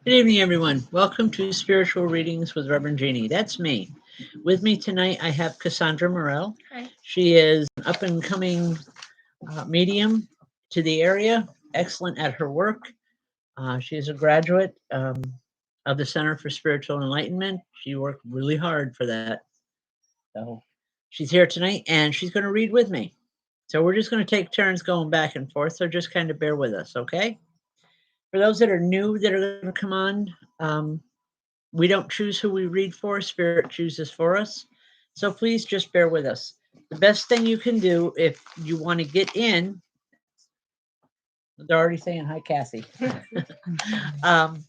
Good evening, everyone. Welcome to Spiritual Readings with Rev Jeanne. That's me. With me tonight, I have Cassandra Morel. Hi. She is an up and coming medium to the area, excellent at her work. She is a graduate of the Center for Spiritual Enlightenment. She worked really hard for that. So she's here tonight and she's going to read with me. So we're just going to take turns going back and forth. So just kind of bear with us, okay? For those that are new that are going to come on, we don't choose who we read for, Spirit chooses for us. So please just bear with us. The best thing you can do if you want to get in, they're already saying hi, Cassie. um,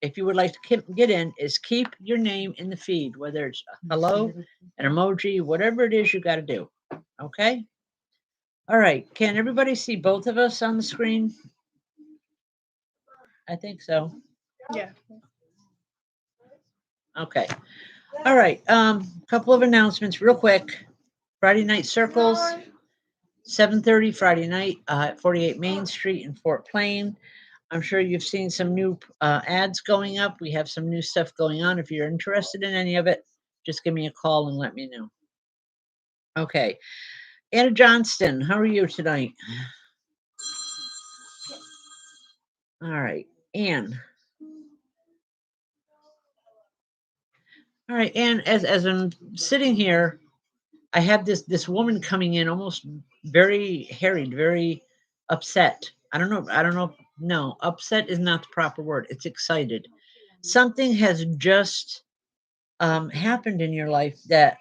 if you would like to get in, is keep your name in the feed, whether it's hello, an emoji, whatever it is you got to do. Okay? All right. Can everybody see both of us on the screen? I think so. Yeah. Okay. All right. Couple of announcements real quick. Friday night circles, 7:30 Friday night at 48 Main Street in Fort Plain. I'm sure you've seen some new ads going up. We have some new stuff going on. If you're interested in any of it, just give me a call and let me know. Okay. Anna Johnston, how are you tonight? All right. Anne. All right. Anne, as I'm sitting here, I have this woman coming in almost very harried, very upset. I don't know. I don't know. No, upset is not the proper word. It's excited. Something has just happened in your life that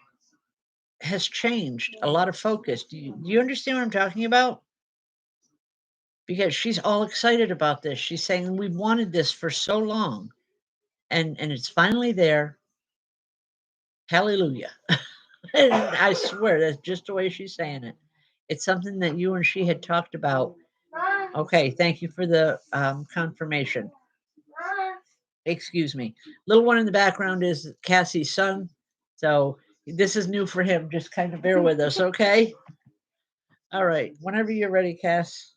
has changed a lot of focus. Do you understand what I'm talking about? Because she's all excited about this. She's saying we've wanted this for so long, and it's finally there. Hallelujah! And I swear that's just the way she's saying it. It's something that you and she had talked about. Okay, thank you for the confirmation. Excuse me. Little one in the background is Cassie's son. So this is new for him. Just kind of bear with us, okay? All right. Whenever you're ready, Cass.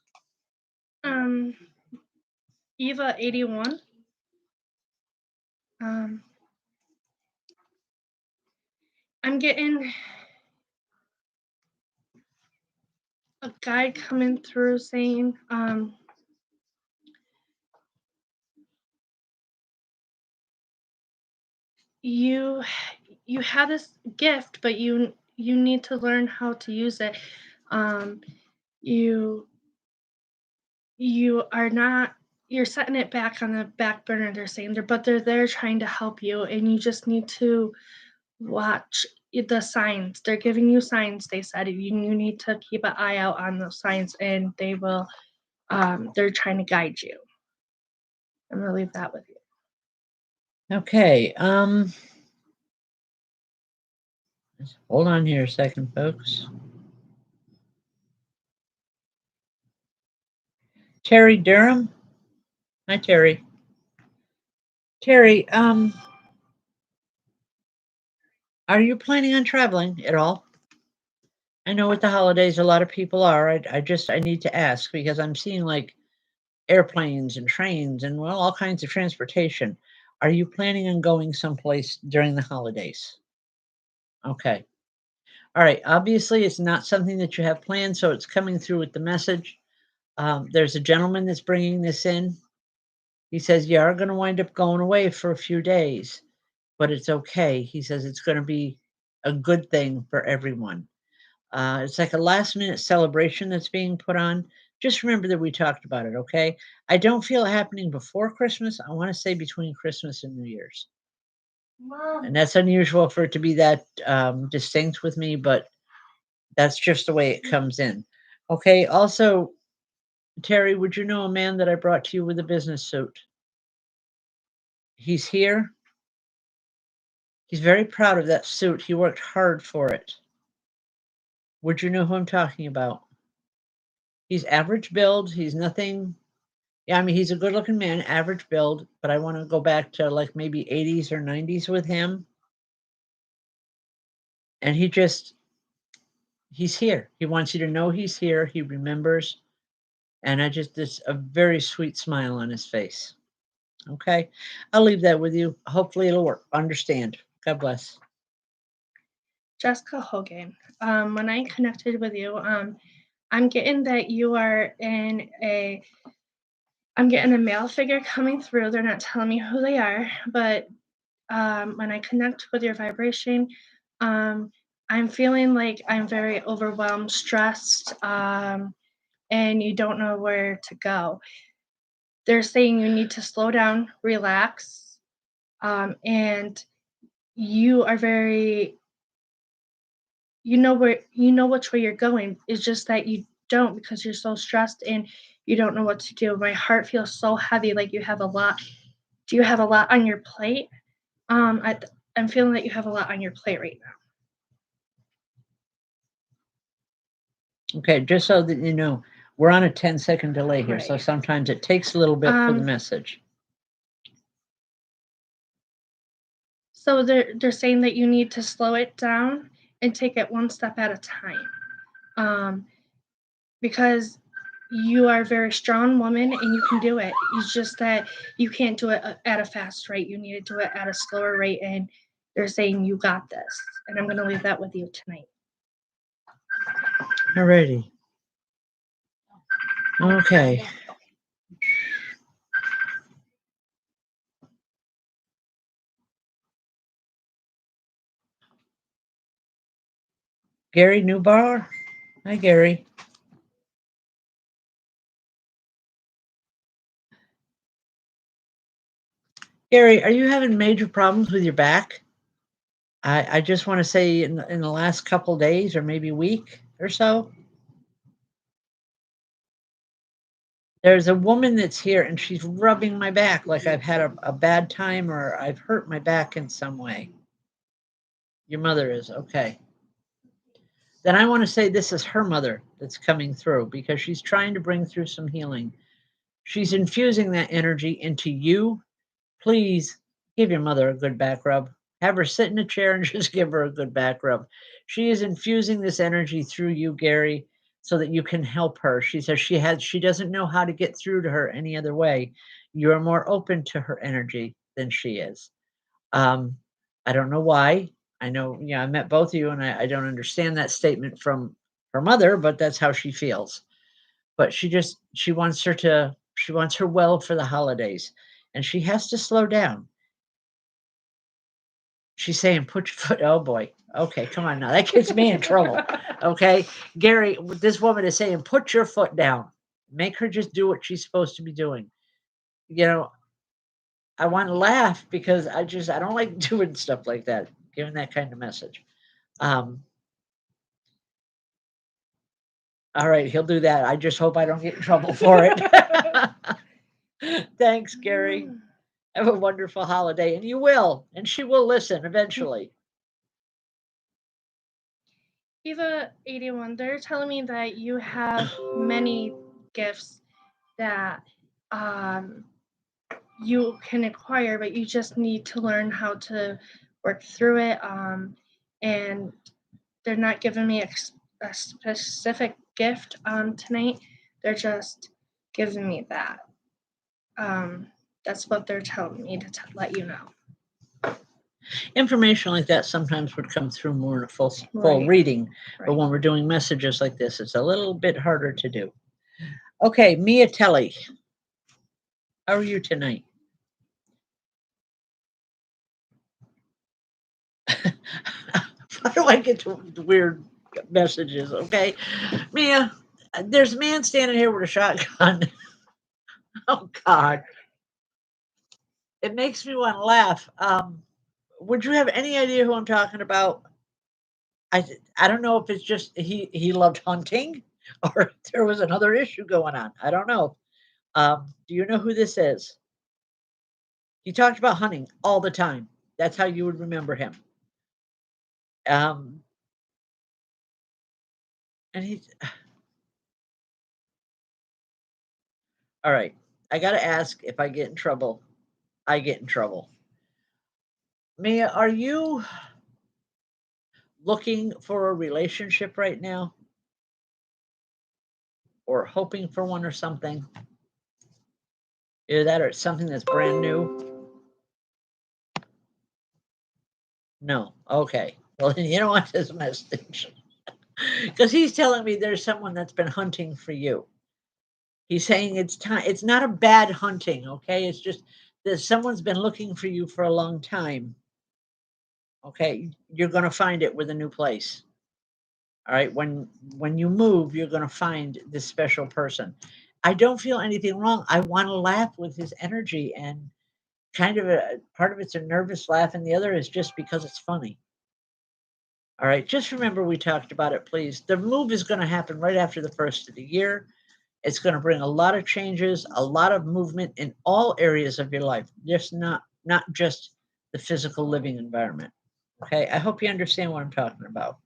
Um, Eva 81. I'm getting a guide coming through saying, you have this gift, but you need to learn how to use it. You are not, you're setting it back on the back burner, they're saying, but they're there trying to help you, and you just need to watch the signs. They're giving you signs. They said you need to keep an eye out on those signs, and they will. They're trying to guide you. I'm gonna leave that with you. Okay. Hold on here a second, folks. Terry Durham. Hi, Terry. Terry, are you planning on traveling at all? I know with the holidays, a lot of people are. I need to ask because I'm seeing like airplanes and trains and well, all kinds of transportation. Are you planning on going someplace during the holidays? Okay. All right. Obviously, it's not something that you have planned, so it's coming through with the message. There's a gentleman that's bringing this in. He says you are going to wind up going away for a few days, but it's okay. He says it's going to be a good thing for everyone. It's like a last minute celebration that's being put on. Just remember that we talked about it, okay? I don't feel it happening before Christmas. I want to say between Christmas and New Year's. Mom. And that's unusual for it to be that distinct with me, but that's just the way it comes in. Okay. Also, Terry, would you know a man that I brought to you with a business suit? He's here. He's very proud of that suit. He worked hard for it. Would you know who I'm talking about? He's average build. He's nothing. Yeah, I mean, he's a good looking man, average build, but I want to go back to like maybe 80s or 90s with him. And he's here. He wants you to know he's here. He remembers. And it's a very sweet smile on his face. Okay. I'll leave that with you. Hopefully it'll work. Understand. God bless. Jessica Hogan. When I connected with you, I'm getting that you are in a I'm getting a male figure coming through. They're not telling me who they are, but when I connect with your vibration, um, I'm feeling like I'm very overwhelmed, stressed, and you don't know where to go. They're saying you need to slow down, relax, and you are very you know which way you're going. It's just that you don't because you're so stressed and you don't know what to do. My heart feels so heavy, like you have a lot. Do you have a lot on your plate? I'm feeling that you have a lot on your plate right Okay, just so that you know, we're on a 10-second delay here, so Right. sometimes it takes a little bit for the now. message. So they're saying that you need to slow it down and take it one step at a time, because you are a very strong woman and you can do it. It's just that you can't do it at a fast rate. You need to do it at a slower rate, and they're saying you got this. And I'm going to leave that with you tonight. Alrighty. Okay. Gary Newbauer. Hi, Gary. Gary, are you having major problems with your back? I just want to say in the last couple days or maybe week or so, there's a woman that's here and she's rubbing my back like I've had a bad time or I've hurt my back in some way. Your mother is, okay. Then I want to say this is her mother that's coming through because she's trying to bring through some healing. She's infusing that energy into you. Please give your mother a good back rub. Have her sit in a chair and just give her a good back rub. She is infusing this energy through you, Gary, so that you can help her. She says she doesn't know how to get through to her any other way. You are more open to her energy than she is. Um, I don't know why. I know, I met both of you, and I don't understand that statement from her mother, but that's how she feels. But she wants her well for the holidays, and she has to slow down. She's saying, "Put your foot." Oh boy. Okay, come on now. That gets me in trouble. Okay, Gary. This woman is saying, "Put your foot down. Make her just do what she's supposed to be doing." You know, I want to laugh because I don't like doing stuff like that, giving that kind of message. Um, all right, he'll do that. I just hope I don't get in trouble for it. Thanks, Gary. Have a wonderful holiday, and you will, and she will listen eventually. Eva 81, they're telling me that you have many gifts that um, you can acquire, but you just need to learn how to work through it. And they're not giving me a specific gift tonight. They're just giving me that. Um, that's what they're telling me to let you know. Information like that sometimes would come through more in a full Right. reading, but Right. when we're doing messages like this, it's a little bit harder to do. Okay, Mia Telly, how are you tonight? How do I get to weird messages? Okay, Mia, there's a man standing here with a shotgun. Oh God, it makes me want to laugh. Would you have any idea who I'm talking about? I don't know if it's just he loved hunting or if there was another issue going on. I don't know. Do you know who this is? He talked about hunting all the time. That's how you would remember him. Um, and he's all right. I got to ask, if I get in trouble, I get in trouble. Mia, are you looking for a relationship right now or hoping for one or something? Either that or it's something that's brand new. No. Okay. Well, then you don't want this message. Because he's telling me there's someone that's been hunting for you. He's saying it's time. It's not a bad hunting, okay? It's just that someone's been looking for you for a long time. Okay, you're going to find it with a new place. All right, when you move, you're going to find this special person. I don't feel anything wrong. I want to laugh with his energy, and kind of a part of it's a nervous laugh, and the other is just because it's funny. All right, just remember we talked about it, please. The move is going to happen right after the first of the year. It's going to bring a lot of changes, a lot of movement in all areas of your life, just not just the physical living environment. Okay, I hope you understand what I'm talking about.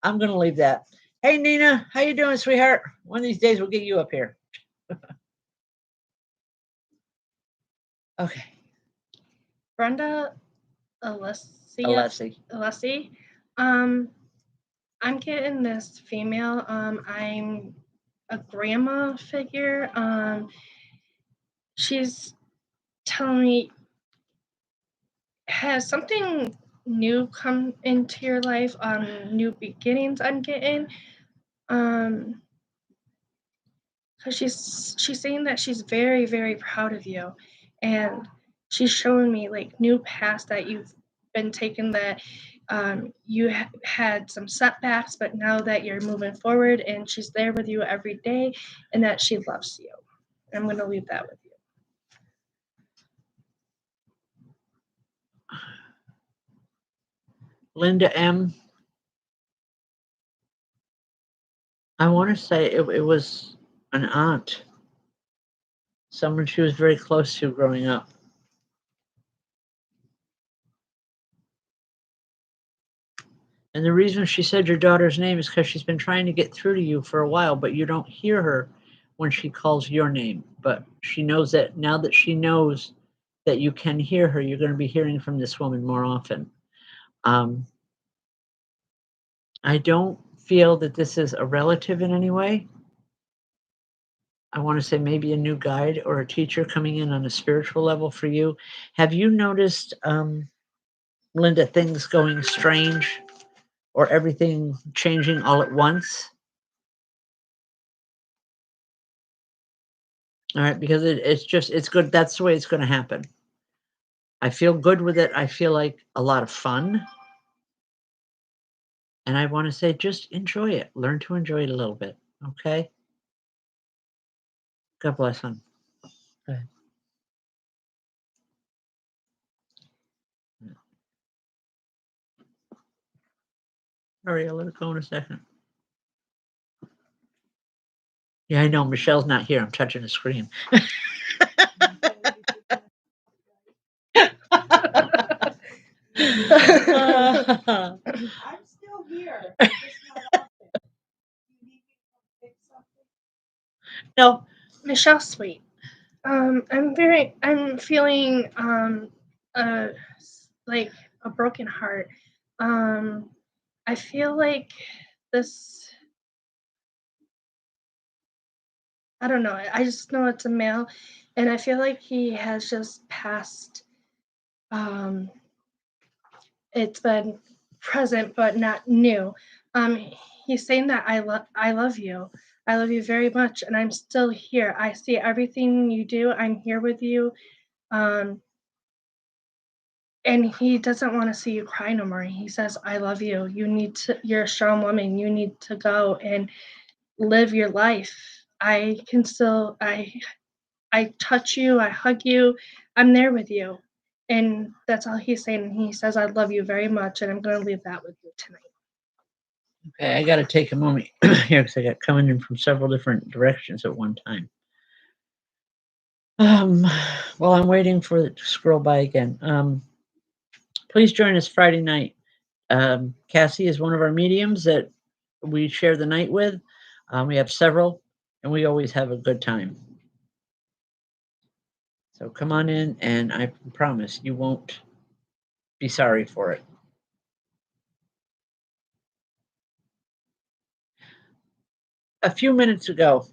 I'm going to leave that. Hey, Nina, how you doing, sweetheart? One of these days we'll get you up here. Okay. Brenda Alessi. I'm getting this female. I'm a grandma figure. She's telling me, has something new come into your life? New beginnings I'm getting. Because she's saying that she's very, very proud of you, and she's showing me like new paths that you've been taking, that you had some setbacks, but now that you're moving forward, and she's there with you every day, and that she loves you. I'm going to leave that with you. Linda M. I want to say it was an aunt, someone she was very close to growing up. And the reason she said your daughter's name is because she's been trying to get through to you for a while, but you don't hear her when she calls your name. But she knows that now that she knows that you can hear her, you're going to be hearing from this woman more often. I don't feel that this is a relative in any way. I want to say maybe a new guide or a teacher coming in on a spiritual level for you. Have you noticed, Linda, things going strange or everything changing all at once? All right, because it's good. That's the way it's going to happen. I feel good with it. I feel like a lot of fun. And I want to say just enjoy it. Learn to enjoy it a little bit. Okay? God bless him. Go ahead. All right, I'll let it go in a second. Yeah, I know. Michelle's not here. I'm touching the screen. I'm still here. No. Michelle Sweet. I'm feeling like a broken heart. I feel like this, I don't know. I just know it's a male, and I feel like he has just passed. Um, it's been present but not new. He's saying that I love you. I love you very much, and I'm still here. I see everything you do. I'm here with you. Um, and he doesn't want to see you cry no more. He says, I love you. You're a strong woman. You need to go and live your life. I touch you, I hug you, I'm there with you. And that's all he's saying. He says, I love you very much, and I'm going to leave that with you tonight. Okay, I got to take a moment here because I got coming in from several different directions at one time. While I'm waiting for it to scroll by again, please join us Friday night. Cassie is one of our mediums that we share the night with. We have several, and we always have a good time. So come on in, and I promise you won't be sorry for it. A few minutes ago,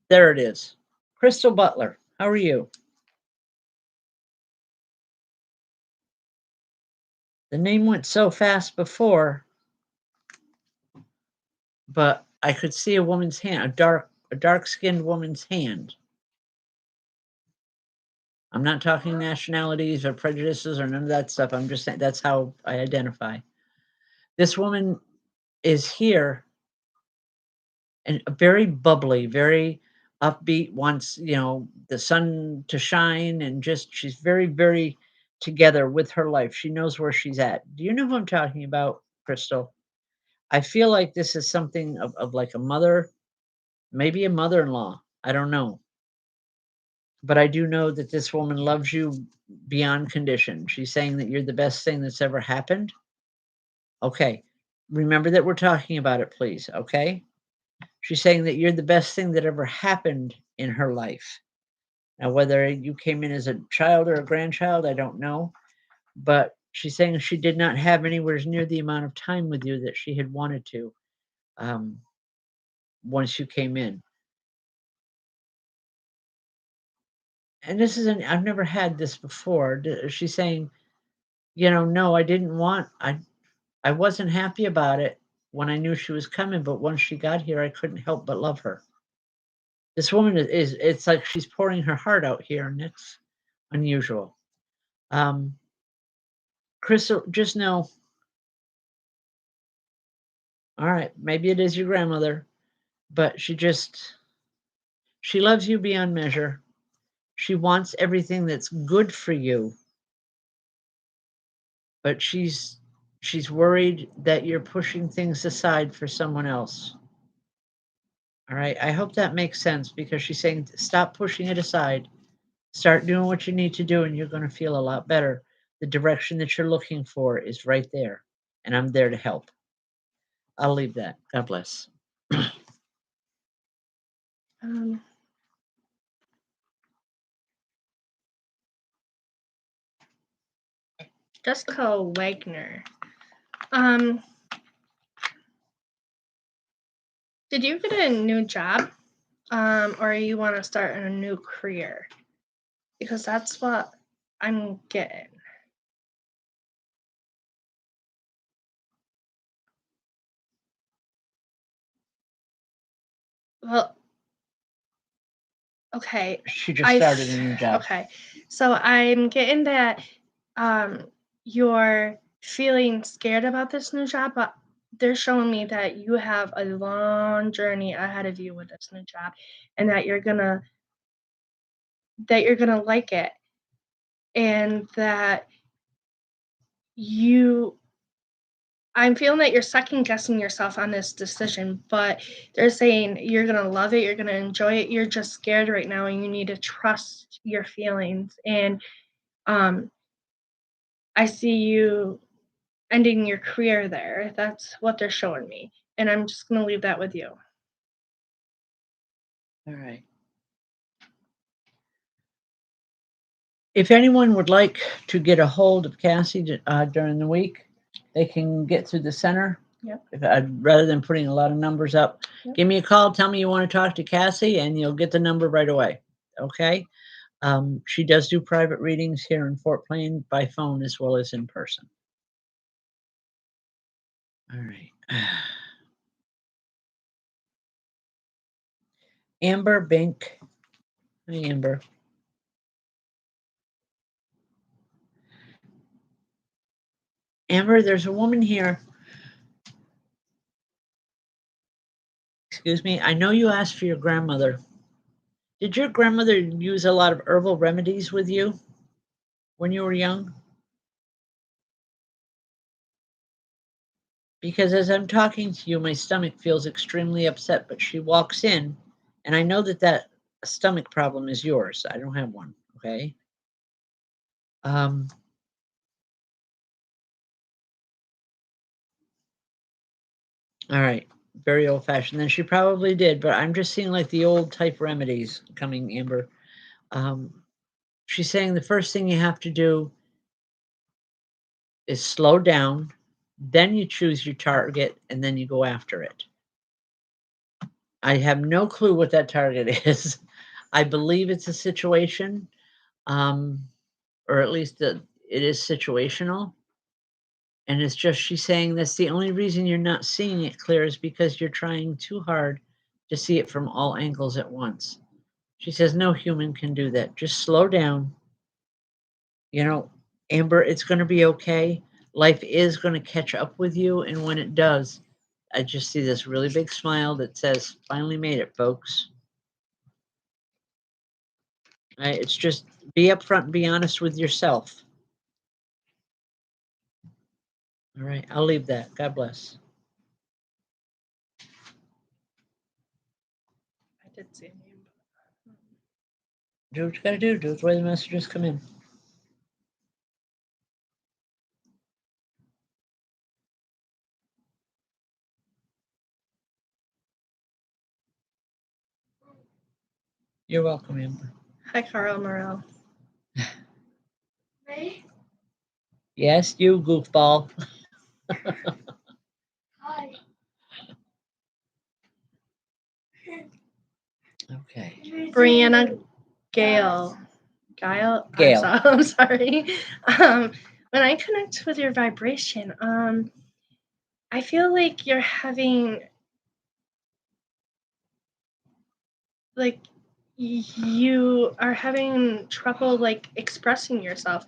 there it is. Crystal Butler. How are you? The name went so fast before, but I could see a woman's hand, a dark-skinned woman's hand. I'm not talking nationalities or prejudices or none of that stuff. I'm just saying that's how I identify. This woman is here and very bubbly, very upbeat, wants, the sun to shine, and just she's very, very together with her life. She knows where she's at. Do you know who I'm talking about, Crystal? I feel like this is something of like a mother, maybe a mother-in-law. I don't know. But I do know that this woman loves you beyond condition. She's saying that you're the best thing that's ever happened. Okay. Remember that we're talking about it, please. Okay. She's saying that you're the best thing that ever happened in her life. Now, whether you came in as a child or a grandchild, I don't know. But she's saying she did not have anywhere near the amount of time with you that she had wanted to once you came in. And this isn't, I've never had this before. She's saying, no, I didn't want, I wasn't happy about it when I knew she was coming, but once she got here, I couldn't help but love her. This woman it's like she's pouring her heart out here, and it's unusual. Crystal, just know, all right, maybe it is your grandmother, but she loves you beyond measure. She wants everything that's good for you, but she's worried that you're pushing things aside for someone else. All right. I hope that makes sense, because she's saying, stop pushing it aside. Start doing what you need to do, and you're going to feel a lot better. The direction that you're looking for is right there, and I'm there to help. I'll leave that. God bless. Jessica Wagner. Did you get a new job, or you want to start a new career? Because that's what I'm getting. Well, okay. She just started a new job. Okay. So I'm getting that you're feeling scared about this new job, but they're showing me that you have a long journey ahead of you with this new job, and that you're gonna like it, and that I'm feeling that you're second guessing yourself on this decision, but they're saying you're going to love it. You're going to enjoy it. You're just scared right now, and you need to trust your feelings. And I see you ending your career there. That's what they're showing me. And I'm just going to leave that with you. All right. If anyone would like to get a hold of Cassie during the week, they can get through the center. Yep. Rather than putting a lot of numbers up, Yep. Give me a call. Tell me you want to talk to Cassie, and you'll get the number right away. Okay. She does do private readings here in Fort Plain by phone as well as in person. All right. Amber Bink. Hi, Amber. Amber, there's a woman here. Excuse me. I know you asked for your grandmother. Did your grandmother use a lot of herbal remedies with you when you were young? Because as I'm talking to you, my stomach feels extremely upset, but she walks in, and I know that stomach problem is yours. I don't have one, okay? All right. Very old-fashioned. Then she probably did, but I'm just seeing like the old type remedies coming, Amber. She's saying the first thing you have to do is slow down, then you choose your target, and then you go after it. I have no clue what that target is. I believe it's a situation, or at least it is situational. And it's just she's saying that's the only reason you're not seeing it clear is because you're trying too hard to see it from all angles at once. She says, no human can do that. Just slow down. You know, Amber, it's going to be okay. Life is going to catch up with you. And when it does, I just see this really big smile that says, finally made it, folks. Right? It's just be upfront and be honest with yourself. All right. I'll leave that. God bless. I did see a name. Do what you got to do. Do it the way the messages come in. You're welcome, Amber. Hi, Carl Morel. Me? Yes, you goofball. Hi. Okay. Brianna Gale. Gail. Gail. I'm sorry. When I connect with your vibration, I feel like you're having like you are having trouble like expressing yourself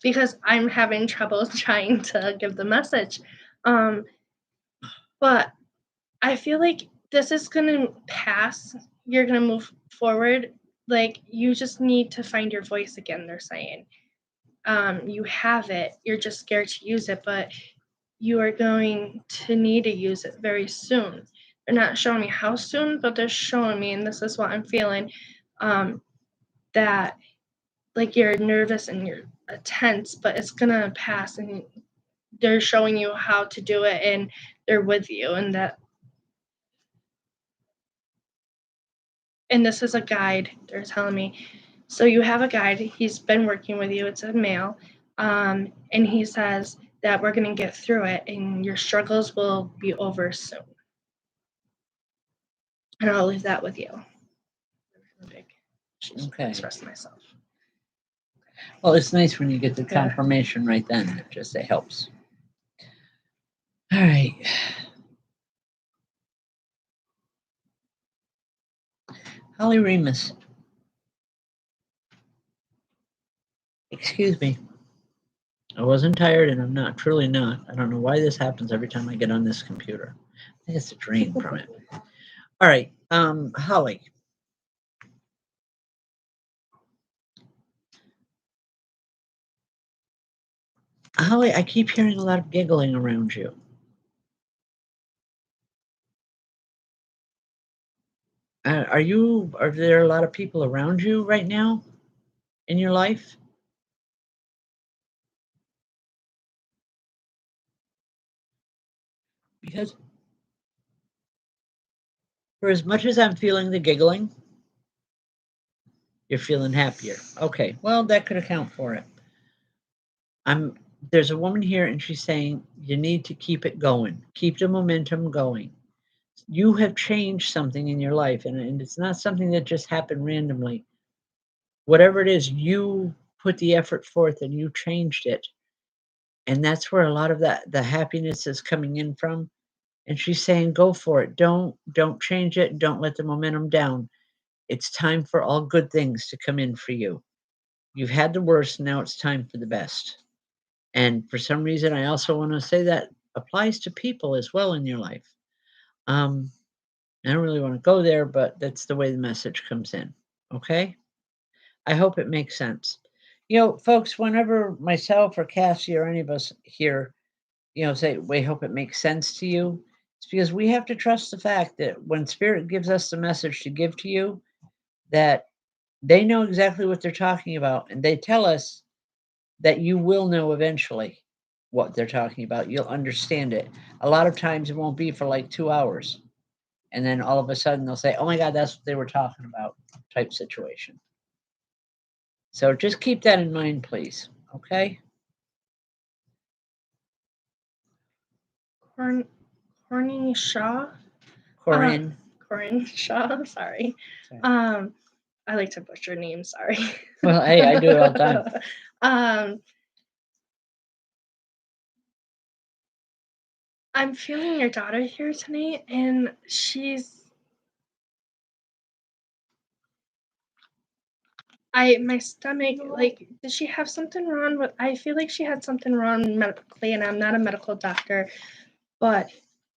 because I'm having trouble trying to give the message. But I feel like this is gonna pass. You're gonna move forward. Like you just need to find your voice again, they're saying. You have it. You're just scared to use it, but you are going to need to use it very soon. They're not showing me how soon, but they're showing me, and this is what I'm feeling, that like you're nervous and you're tense, but it's gonna pass, and they're showing you how to do it, and they're with you, and this is a guide. They're telling me. So you have a guide. He's been working with you. It's a male, and he says that we're gonna get through it, and your struggles will be over soon. And I'll leave that with you. Okay. Express myself. Well, it's nice when you get the Yeah. confirmation right then. It helps. All right. Holly Remus. Excuse me. I wasn't tired and I'm not, truly not. I don't know why this happens every time I get on this computer. I think it's a drain from it. All right. Holly. Holly, I keep hearing a lot of giggling around you. Are there a lot of people around you right now in your life? Because for as much as I'm feeling the giggling, you're feeling happier. Okay, well, that could account for it. There's a woman here and she's saying you need to keep it going. Keep the momentum going. You have changed something in your life and it's not something that just happened randomly. Whatever it is, you put the effort forth and you changed it. And that's where a lot of the happiness is coming in from. And she's saying, go for it. Don't change it. Don't let the momentum down. It's time for all good things to come in for you. You've had the worst, now it's time for the best. And for some reason, I also want to say that applies to people as well in your life. I don't really want to go there, but that's the way the message comes in. Okay. I hope it makes sense. Folks, whenever myself or Cassie or any of us here, say, we hope it makes sense to you, it's because we have to trust the fact that when Spirit gives us the message to give to you, that they know exactly what they're talking about. And they tell us that you will know eventually what they're talking about. You'll understand it. A lot of times it won't be for like 2 hours. And then all of a sudden they'll say, oh my God, that's what they were talking about, type situation. So just keep that in mind, please. Okay? Corny Shaw. Corinne. Corinne Shaw. Sorry. Sorry. I like to butcher names, sorry. Well, hey, I do it all the time. I'm feeling your daughter here tonight, and my stomach, like, did she have something wrong with, I feel like she had something wrong medically, and I'm not a medical doctor, but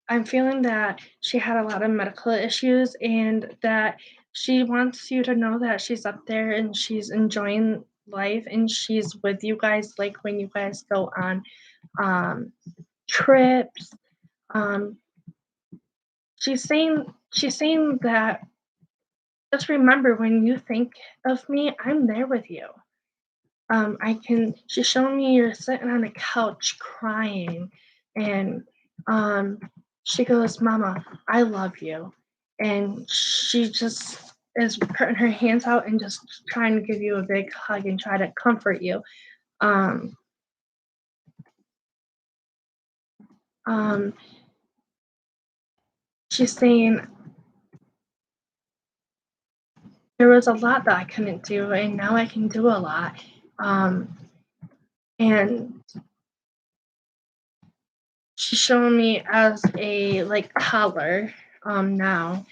I'm feeling that she had a lot of medical issues and that she wants you to know that she's up there and she's enjoying life and she's with you guys, like when you guys go on um, trips. Um, she's saying that just remember when you think of me, I'm there with you. She's showing me you're sitting on a couch crying, and um, she goes, Mama, I love you. And she just is putting her hands out and just trying to give you a big hug and try to comfort you. Um, um, she's saying, there was a lot that I couldn't do, and now I can do a lot. Um, and she's showing me as a like toddler now.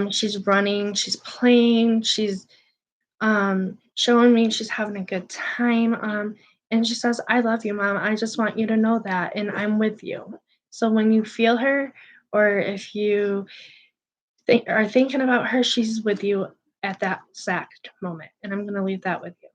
She's running, she's playing, she's showing me she's having a good time. And she says, I love you, Mom. I just want you to know that, and I'm with you. So when you feel her, or if you are thinking about her, she's with you at that exact moment. And I'm going to leave that with you.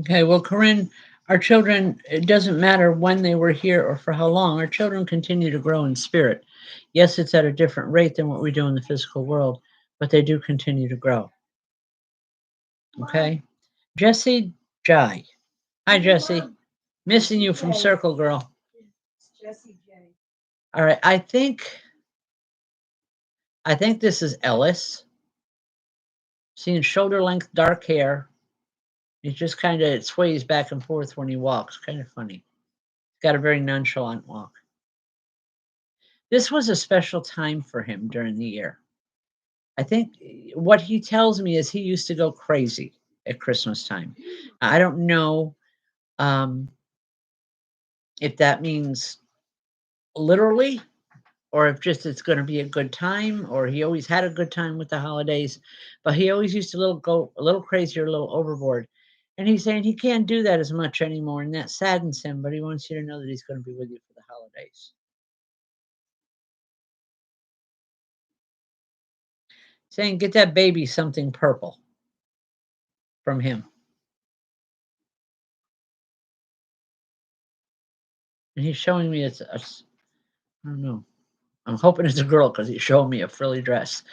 Okay, well, Corinne, our children, it doesn't matter when they were here or for how long, our children continue to grow in spirit. Yes, it's at a different rate than what we do in the physical world, but they do continue to grow. Okay? Jessie Jai. Hi, Jessie. Missing you from Circle Girl. It's Jessie J. All right, I think this is Ellis. Seeing shoulder length dark hair. He just kind of sways back and forth when he walks. Kind of funny. He's got a very nonchalant walk. This was a special time for him during the year. I think what he tells me is he used to go crazy at Christmas time. I don't know um, if that means literally or if just it's going to be a good time, or he always had a good time with the holidays, but he always used to go a little crazy or a little overboard. And he's saying he can't do that as much anymore, and that saddens him, but he wants you to know that he's going to be with you for the holidays. Saying, get that baby something purple from him. And he's showing me I don't know. I'm hoping it's a girl because he's showing me a frilly dress.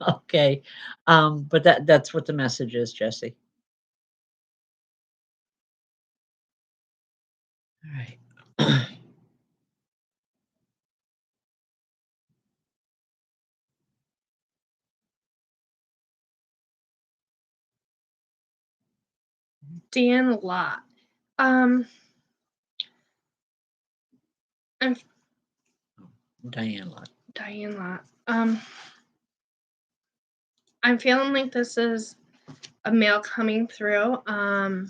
Okay. But that's what the message is, Jessie. All right. Dan Lott. I'm Diane Lott. Diane Lott. I'm feeling like this is a male coming through. I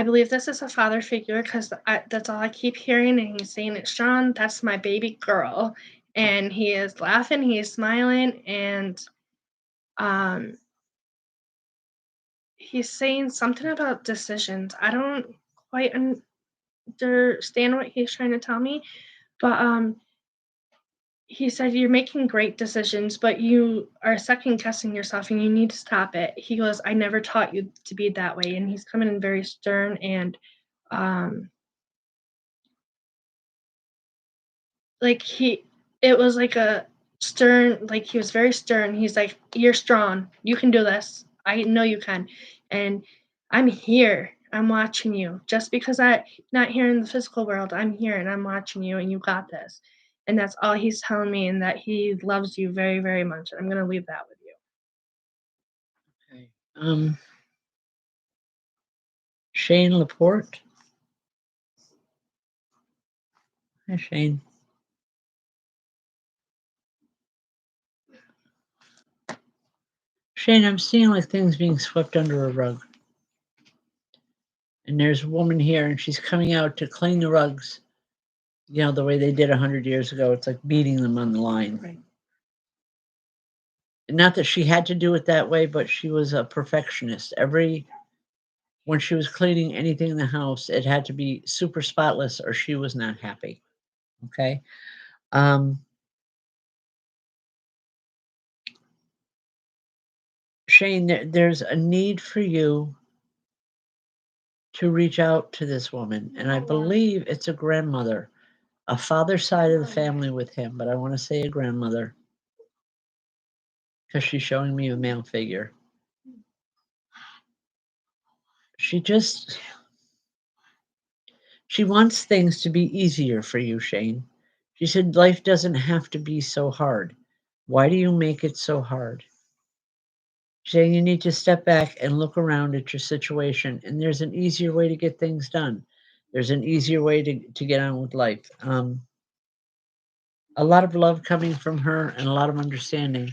believe this is a father figure because that's all I keep hearing, and he's saying it's Sean. That's my baby girl, and he is laughing, he is smiling, and he's saying something about decisions. I don't quite understand what he's trying to tell me, but he said you're making great decisions, but you are second guessing yourself and you need to stop it. He goes, I never taught you to be that way. And he's coming in very stern and it was like a stern, like he was very stern. He's like, you're strong. You can do this. I know you can. And I'm here. I'm watching you. Just because I'm not here in the physical world, I'm here and I'm watching you and you got this. And that's all he's telling me, and that he loves you very, very much. I'm going to leave that with you. Okay. Shane Laporte. Hi, Shane. Shane, I'm seeing like things being swept under a rug. And there's a woman here and she's coming out to clean the rugs, you know, the way they did 100 years ago. It's like beating them on the line. Right. Not that she had to do it that way, but she was a perfectionist. When she was cleaning anything in the house, it had to be super spotless or she was not happy. Okay. Shane, there's a need for you to reach out to this woman. And I believe it's a grandmother, a father's side of the family with him, but I want to say a grandmother because she's showing me a male figure. She wants things to be easier for you, Shane. She said, life doesn't have to be so hard. Why do you make it so hard? Saying you need to step back and look around at your situation, and there's an easier way to get things done. There's an easier way to get on with life. A lot of love coming from her and a lot of understanding.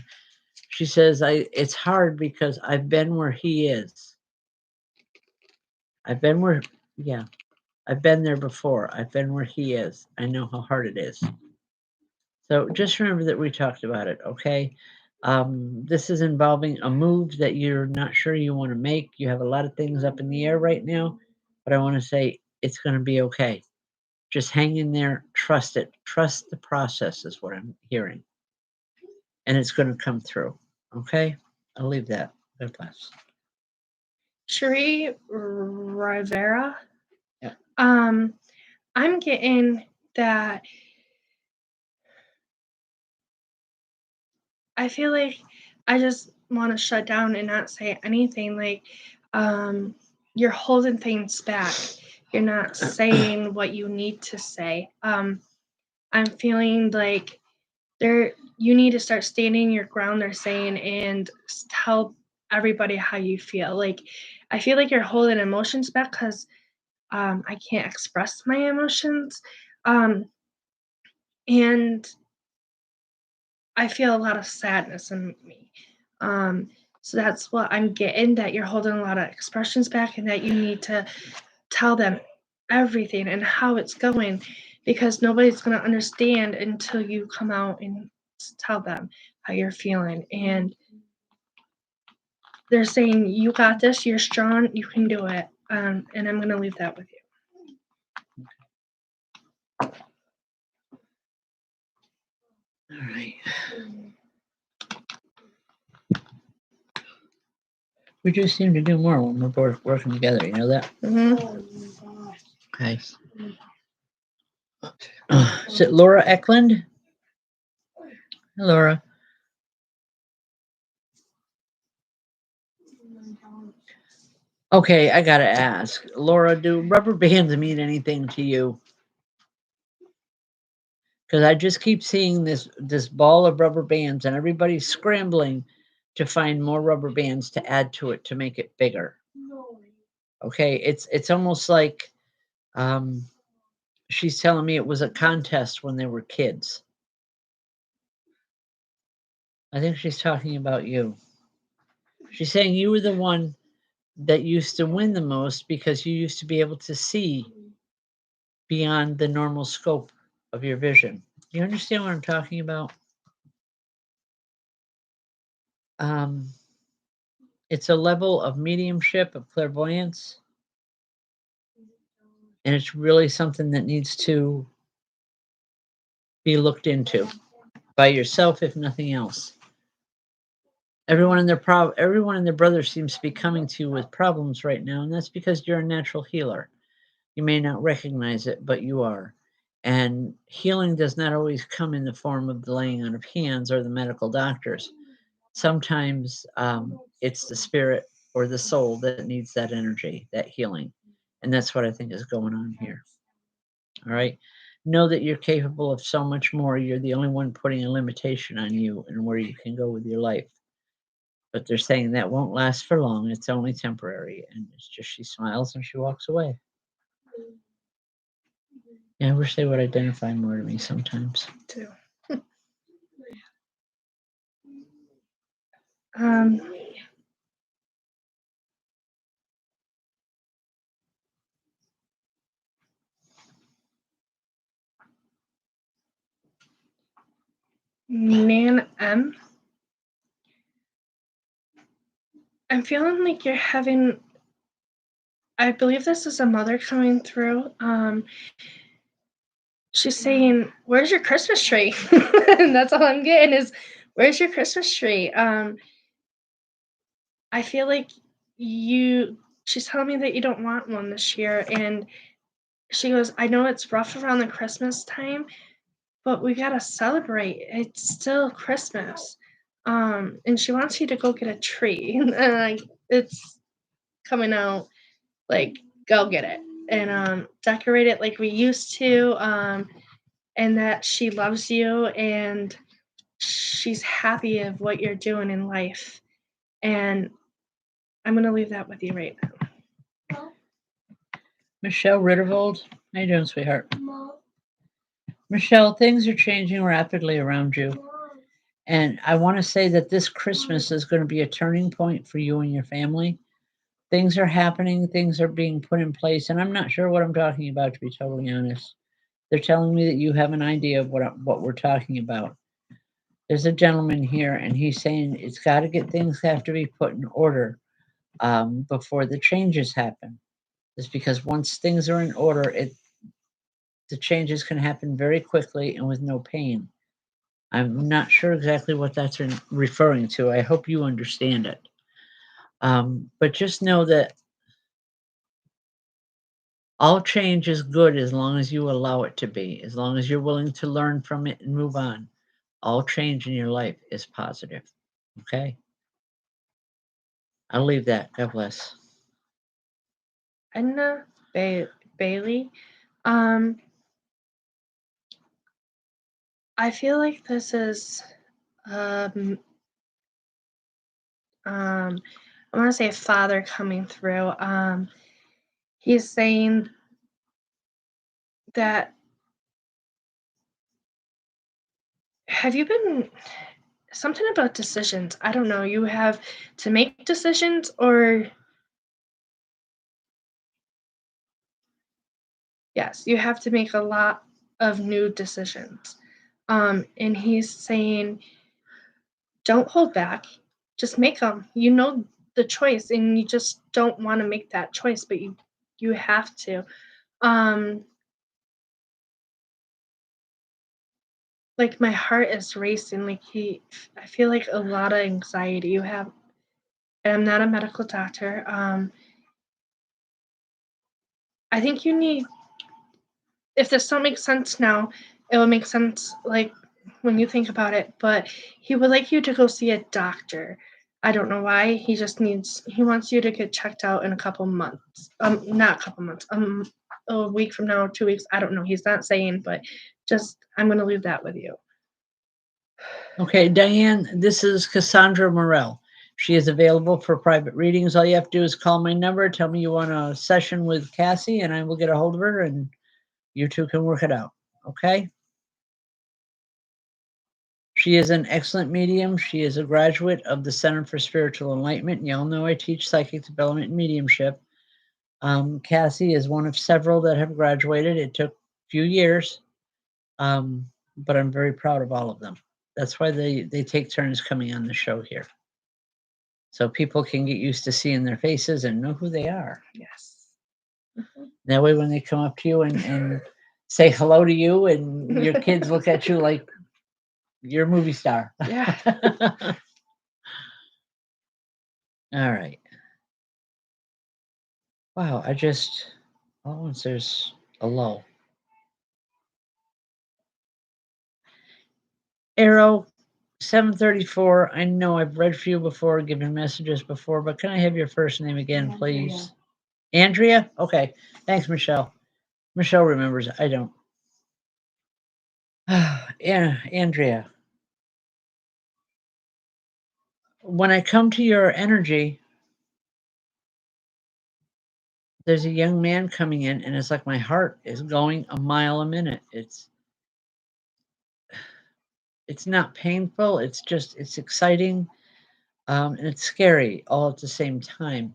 She says, it's hard because I've been where he is. I've been where, yeah, I've been there before. I've been where he is. I know how hard it is. So just remember that we talked about it, okay? This is involving a move that you're not sure you want to make. You have a lot of things up in the air right now, but I want to say it's going to be okay. Just hang in there, trust it. Trust the process is what I'm hearing. And it's going to come through, okay? I'll leave that. God bless. Cherie Rivera. Yeah. I'm getting that I feel like I just want to shut down and not say anything. Like, you're holding things back. You're not saying what you need to say. I'm feeling like you need to start standing your ground, they're saying, and tell everybody how you feel. Like, I feel like you're holding emotions back because I can't express my emotions. And I feel a lot of sadness in me. So that's what I'm getting, that you're holding a lot of expressions back and that you need to tell them everything and how it's going, because nobody's going to understand until you come out and tell them how you're feeling. And they're saying, you got this, you're strong, you can do it. And I'm going to leave that with you. All right. We do seem to do more when we're both working together. You know that? Mm-hmm. Okay. Is it Laura Eklund? Hi, Laura. Okay, I gotta ask, Laura, do rubber bands mean anything to you? Because I just keep seeing this ball of rubber bands, and everybody's scrambling to find more rubber bands to add to it to make it bigger. Okay, it's almost like she's telling me it was a contest when they were kids. I think she's talking about you. She's saying you were the one that used to win the most because you used to be able to see beyond the normal scope of your vision. Do you understand what I'm talking about? It's a level of mediumship, of clairvoyance, and it's really something that needs to be looked into by yourself, if nothing else. Everyone and their brother seems to be coming to you with problems right now, and that's because you're a natural healer. You may not recognize it, but you are. And healing does not always come in the form of the laying on of hands or the medical doctors. Sometimes it's the spirit or the soul that needs that energy, that healing. And that's what I think is going on here. All right. Know that you're capable of so much more. You're the only one putting a limitation on you and where you can go with your life. But they're saying that won't last for long. It's only temporary. And it's just she smiles and she walks away. Yeah, I wish they would identify more to me sometimes. Too. Nan M. I'm feeling like you're having, I believe this is a mother coming through. She's saying, "Where's your Christmas tree?" And that's all I'm getting is, "Where's your Christmas tree?" I feel like you. She's telling me that you don't want one this year, and she goes, "I know it's rough around the Christmas time, but we gotta celebrate. It's still Christmas." And she wants you to go get a tree, and like it's coming out like go get it and decorate it like we used to. And that she loves you and she's happy of what you're doing in life. And I'm gonna leave that with you right now. Michelle Rittervold, how you doing, sweetheart? Michelle, things are changing rapidly around you. And I want to say that this Christmas is going to be a turning point for you and your family. Things are happening, things are being put in place, and I'm not sure what I'm talking about, to be totally honest. They're telling me that you have an idea of what we're talking about. There's a gentleman here, and he's saying it's got to get things have to be put in order before the changes happen. It's because once things are in order, the changes can happen very quickly and with no pain. I'm not sure exactly what that's referring to. I hope you understand it. But just know that all change is good as long as you allow it to be, as long as you're willing to learn from it and move on. All change in your life is positive. Okay? I'll leave that. God bless. Edna Bailey. Um, I feel like this is um I want to say a father coming through. He's saying that have you been something about decisions? I don't know. You have to make decisions, or yes, you have to make a lot of new decisions. And he's saying, don't hold back, just make them. You know the choice, and you just don't want to make that choice, but you have to. Um, like my heart is racing. I feel like a lot of anxiety. You have, and I'm not a medical doctor. I think you need, if this don't make sense now, it will make sense like when you think about it. But he would like you to go see a doctor. I don't know why. He wants you to get checked out in a couple months. Not a couple months. A week from now, 2 weeks. I don't know. He's not saying, but just I'm gonna leave that with you. Okay, Diane, this is Cassandra Morel. She is available for private readings. All you have to do is call my number, tell me you want a session with Cassie, and I will get a hold of her, and you two can work it out. Okay? She is an excellent medium. She is a graduate of the Center for Spiritual Enlightenment. Y'all know I teach psychic development and mediumship. Cassie is one of several that have graduated. It took a few years, but I'm very proud of all of them. That's why they take turns coming on the show here. So people can get used to seeing their faces and know who they are. Yes. That way, when they come up to you and say hello to you, and your kids look at you like you're a movie star. Yeah. All right. Wow, once there's a lull. Arrow 734. I know I've read for you before, given messages before, but can I have your first name again, please? Andrea? Okay. Thanks, Michelle. Michelle remembers. I don't. Yeah, Andrea. When I come to your energy, there's a young man coming in, and it's like my heart is going a mile a minute. It's not painful. It's exciting, and it's scary all at the same time.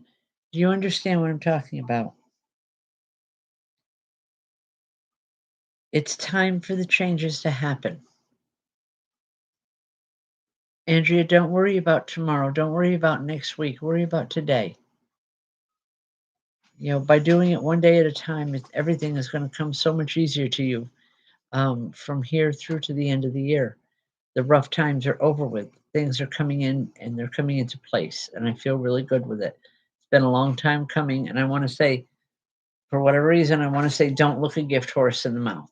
Do you understand what I'm talking about? It's time for the changes to happen. Andrea, don't worry about tomorrow. Don't worry about next week. Worry about today. By doing it one day at a time, everything is going to come so much easier to you from here through to the end of the year. The rough times are over with. Things are coming in and they're coming into place. And I feel really good with it. It's been a long time coming. And I want to say, for whatever reason, I want to say, don't look a gift horse in the mouth.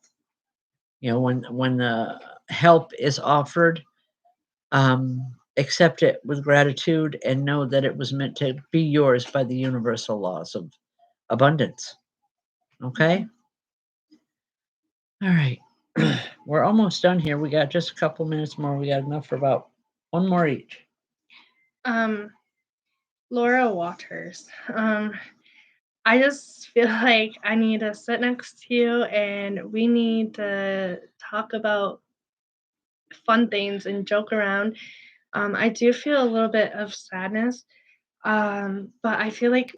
When the help is offered, accept it with gratitude and know that it was meant to be yours by the universal laws of abundance. Okay? All right. We're almost done here. We got just a couple minutes more. We got enough for about one more each. Laura Waters. I just feel like I need to sit next to you and we need to talk about fun things and joke around. I do feel a little bit of sadness, but I feel like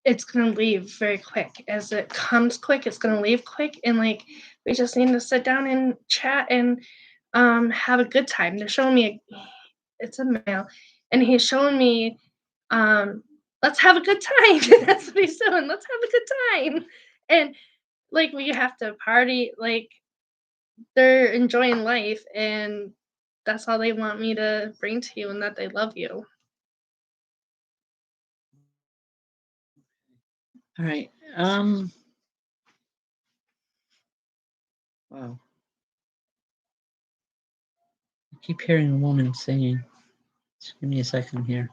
it's gonna leave very quick. As it comes quick, it's gonna leave quick, and like we just need to sit down and chat and have a good time. They're showing me it's a male, and he's showing me let's have a good time. That's what he's doing. Let's have a good time. And like we have to party, like they're enjoying life and that's all they want me to bring to you and that they love you. All right. Wow. I keep hearing a woman singing. Just give me a second here.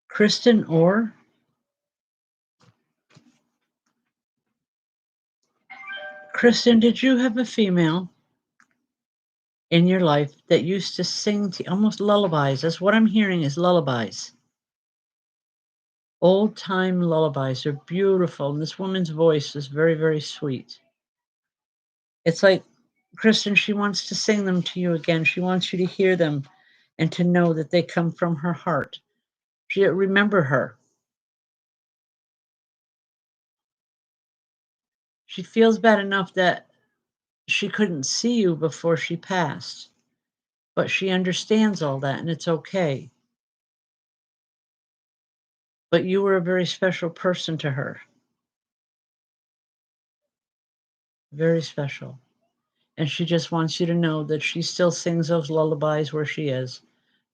Kristen Orr. Kristen, did you have a female in your life that used to sing to almost lullabies? That's what I'm hearing is lullabies. Old time lullabies are beautiful. And this woman's voice is very, very sweet. It's like, Kristen, she wants to sing them to you again. She wants you to hear them and to know that they come from her heart. Remember her. She feels bad enough that she couldn't see you before she passed, but she understands all that and it's okay. But you were a very special person to her. Very special. And she just wants you to know that she still sings those lullabies where she is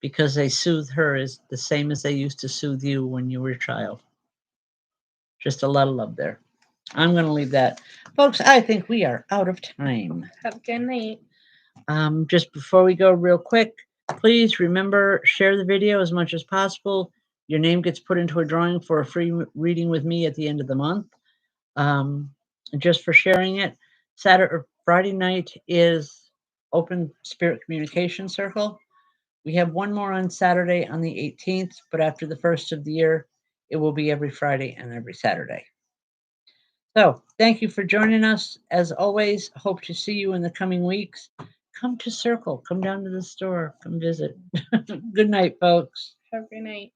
because they soothe her as the same as they used to soothe you when you were a child. Just a lot of love there. I'm going to leave that. Folks, I think we are out of time. Have a good night. Just before we go real quick, please remember, share the video as much as possible. Your name gets put into a drawing for a free reading with me at the end of the month. Just for sharing it. Saturday or Friday night is Open Spirit Communication Circle. We have one more on Saturday on the 18th, but after the first of the year, it will be every Friday and every Saturday. So thank you for joining us. As always, hope to see you in the coming weeks. Come to Circle. Come down to the store. Come visit. Good night, folks. Have a good night.